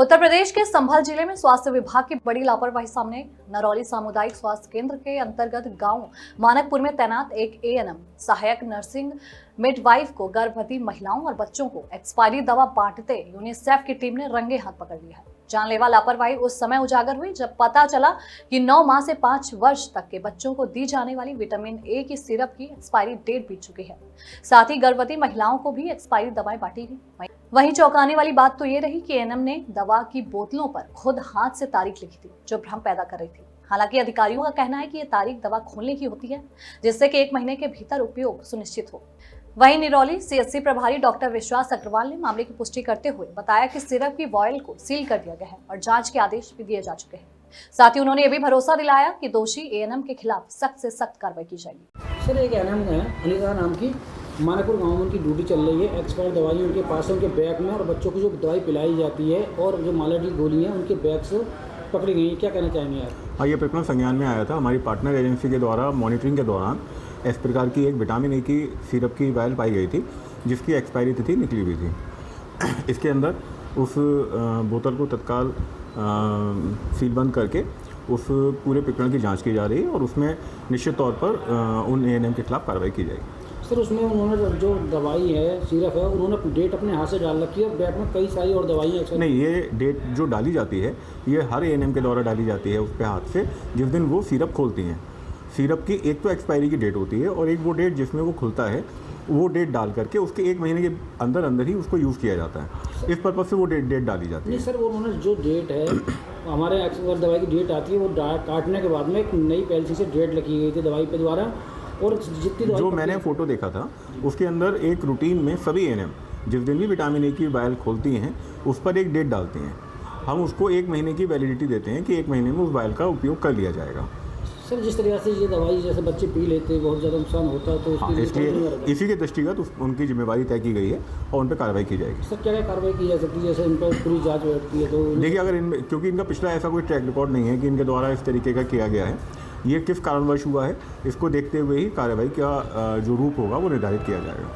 उत्तर प्रदेश के संभल जिले में स्वास्थ्य विभाग की बड़ी लापरवाही सामने आई। नरौली सामुदायिक स्वास्थ्य केंद्र के अंतर्गत गांव मानकपुर में तैनात एक एएनएम सहायक नर्सिंग मिडवाइफ को गर्भवती महिलाओं और बच्चों को एक्सपायरी दवा बांटते यूनिसेफ की टीम ने रंगे हाथ पकड़ लिया है। जानलेवा लापरवाही उस समय उजागर हुई जब पता चला कि 9 माह से 5 वर्ष तक के बच्चों को दी जाने वाली विटामिन ए की सिरप की एक्सपायरी डेट बीत चुकी है। साथ ही गर्भवती महिलाओं को भी एक्सपायरी दवाएं बांटी गई। वहीं चौंकाने वाली बात तो ये रही कि एएनएम ने दवा की बोतलों पर खुद हाथ से तारीख लिखी थी, जो भ्रम पैदा कर रही थी। हालांकि अधिकारियों का कहना है कि ये तारीख दवा खोलने की होती है, जिससे कि 1 महीने के भीतर उपयोग सुनिश्चित हो। वहीं निरौली सीएचसी प्रभारी डॉक्टर विश्वास अग्रवाल ने मामले की पुष्टि करते हुए बताया कि सिरप की वॉयल को सील कर दिया गया है और जांच के आदेश भी दिए जा चुके हैं। साथ ही उन्होंने ये भी भरोसा दिलाया कि दोषी एएनएम के खिलाफ सख्त से सख्त कार्रवाई की जाएगी। सर, एक एएनएम है अनिता नाम की, मानकपुर गांव में उनकी ड्यूटी चल रही है। एक्सपायर दवाई उनके पास है, उनके बैग में, और बच्चों को जो दवाई पिलाई जाती है और जो मालाडी गोली है उनके बैग से पकड़ी गई। क्या कहना चाहेंगे आप? हाँ, ये प्रकरण संज्ञान में आया था। हमारी पार्टनर एजेंसी के द्वारा मॉनिटरिंग के दौरान इस प्रकार की एक विटामिन ए की सिरप की वायल पाई गई थी, जिसकी एक्सपायरी तिथि निकली हुई थी। इसके अंदर उस बोतल को तत्काल सीलबंद करके उस पूरे प्रकरण की जांच की जा रही है और उसमें निश्चित तौर पर उन एएनएम के खिलाफ कार्रवाई की जाएगी। सर, उसमें उन्होंने जो दवाई है, सिरप है, उन्होंने डेट अपने हाथ से डाल रखी है। बैग में कई सारी और दवाइयाँ नहीं, ये डेट जो डाली जाती है ये हर एएनएम के द्वारा डाली जाती है उस पे हाथ से, जिस दिन वो सिरप खोलती हैं। सिरप की एक तो एक्सपायरी की डेट होती है और एक वो डेट जिसमें वो खुलता है, वो डेट डाल करके उसके 1 महीने के अंदर अंदर ही उसको यूज़ किया जाता है। इस पर्पज़ से वो डेट डाली जाती है। नहीं सर, वो उन्होंने जो डेट है, हमारे एक्सपायर दवाई की डेट आती है, वो काटने के बाद में एक नई पॉलिसी से डेट लिखी गई थी दवाई के द्वारा। और जितनी जो मैंने फ़ोटो देखा था उसके अंदर एक रूटीन में सभी एएनएम जिस दिन भी विटामिन ए की वायल खोलती हैं उस पर एक डेट डालती हैं। हम उसको 1 महीने की वैलिडिटी देते हैं कि 1 महीने में उस वायल का उपयोग कर लिया जाएगा। सर, जिस तरह से ये दवाई जैसे बच्चे पी लेते हैं, बहुत ज़्यादा नुकसान होता है, तो इसलिए इसी के दृष्टिगत उनकी जिम्मेवारी तय की गई है और उन पर कार्रवाई की जाएगी। सर, क्या क्या कार्रवाई की जा सकती है? जैसे इन पर पूरी जांच बैठती है तो देखिए, अगर इनमें, क्योंकि इनका पिछला ऐसा कोई ट्रैक रिकॉर्ड नहीं है कि इनके द्वारा इस तरीके का किया गया है, ये किस कारणवश हुआ है, इसको देखते हुए ही कार्रवाई का जो रूप होगा वो निर्धारित किया जाएगा।